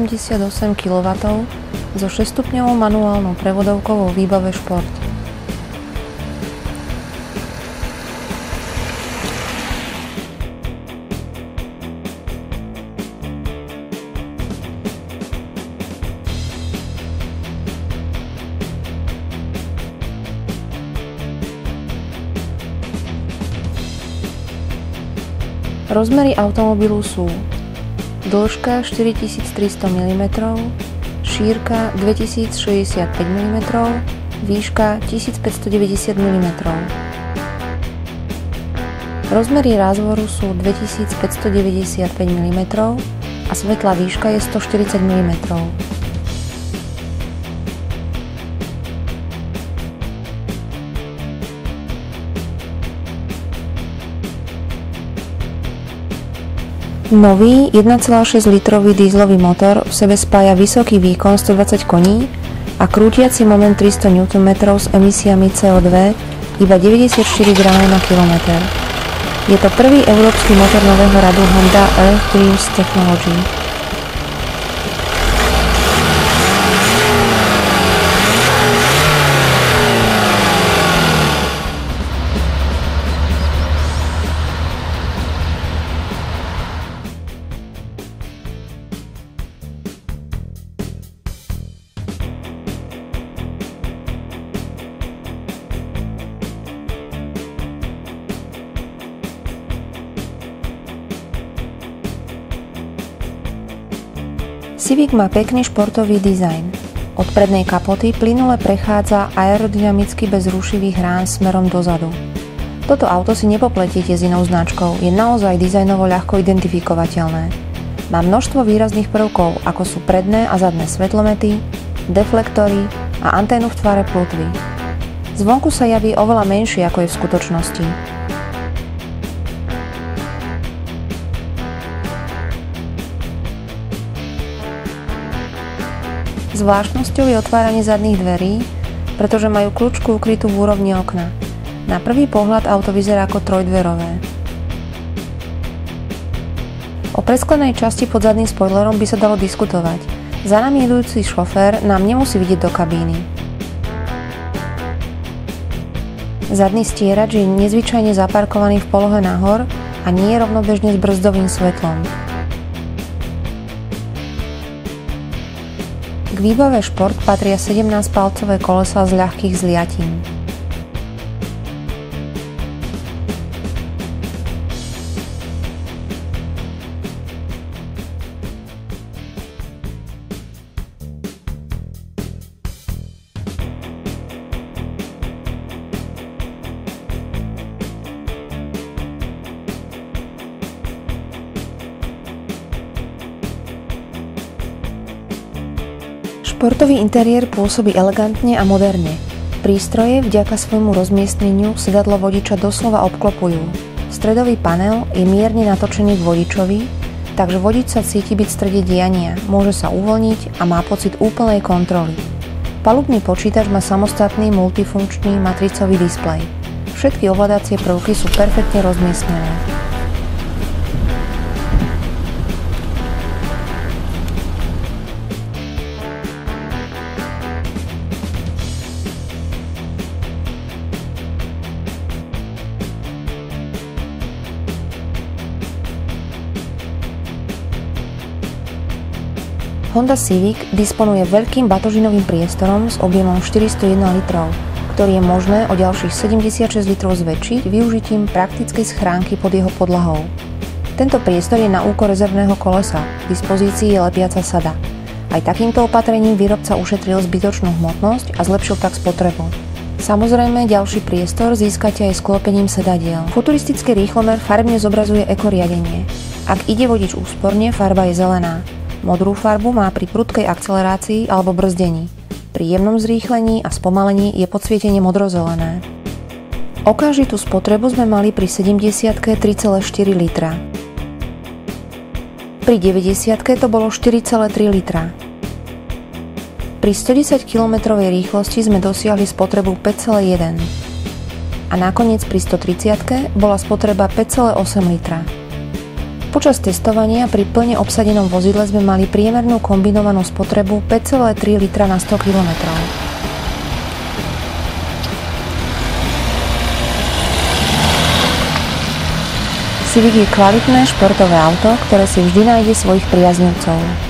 88 kW so 6-stupňovou manuálnou prevodovkou vo výbave Šport. Rozmery automobilu sú dĺžka 4300 mm, šírka 2065 mm, výška 1590 mm. Rozmery rázvoru sú 2595 mm a svetlá výška je 140 mm. Nový 1,6 litrový dízlový motor v sebe spája vysoký výkon 120 koní a krútiaci moment 300 Nm s emisiami CO2 iba 94 gramov na kilometr. Je to prvý európsky motor nového radu Honda Earth Dreams Technology. Civic má pekný športový dizajn. Od prednej kapoty plynule prechádza aerodynamicky bez rušivých rán smerom dozadu. Toto auto si nepopletiete s inou značkou, je naozaj dizajnovo ľahko identifikovateľné. Má množstvo výrazných prvkov, ako sú predné a zadné svetlomety, deflektory a anténu v tvare plutvy. Zvonku sa javí oveľa menšie, ako je v skutočnosti. Zvláštnosťou je otváranie zadných dverí, pretože majú kľúčku ukrytú v úrovni okna. Na prvý pohľad auto vyzerá ako trojdverové. O presklenej časti pod zadným spoilerom by sa dalo diskutovať. Za nami jedujúci šofér nám nemusí vidieť do kabíny. Zadný stierač je nezvyčajne zaparkovaný v polohe nahor a nie je rovnobežne s brzdovým svetlom. K výbave Šport patria 17-palcové kolesá z ľahkých zliatín. Športový interiér pôsobí elegantne a moderne. Prístroje vďaka svojmu rozmiestneniu sedadlo vodiča doslova obklopujú. Stredový panel je mierne natočený k vodičovi, takže vodič sa cíti byť v strede diania, môže sa uvoľniť a má pocit úplnej kontroly. Palubný počítač má samostatný multifunkčný matricový displej. Všetky ovládacie prvky sú perfektne rozmiestnené. Honda Civic disponuje veľkým batožinovým priestorom s objemom 401 litrov, ktorý je možné o ďalších 76 litrov zväčšiť využitím praktickej schránky pod jeho podlahou. Tento priestor je na úkor rezervného kolesa, k dispozícii je lepiaca sada. Aj takýmto opatrením výrobca ušetril zbytočnú hmotnosť a zlepšil tak spotrebu. Samozrejme, ďalší priestor získate aj sklopením sedadiel. Futuristický rýchlomer farebne zobrazuje ekoriadenie. Ak ide vodič úsporne, farba je zelená. Modrú farbu má pri prudkej akcelerácii alebo brzdení. Pri jemnom zrýchlení a spomalení je podsvietenie modrozelené. Okamžitú spotrebu sme mali pri 70-ke 3,4 litra. Pri 90-ke to bolo 4,3 litra. Pri 110 km rýchlosti sme dosiahli spotrebu 5,1 a nakoniec pri 130-ke bola spotreba 5,8 litra. Počas testovania pri plne obsadenom vozidle sme mali priemernú kombinovanú spotrebu 5,3 litra na 100 km. Civic je kvalitné športové auto, ktoré si vždy nájde svojich priaznivcov.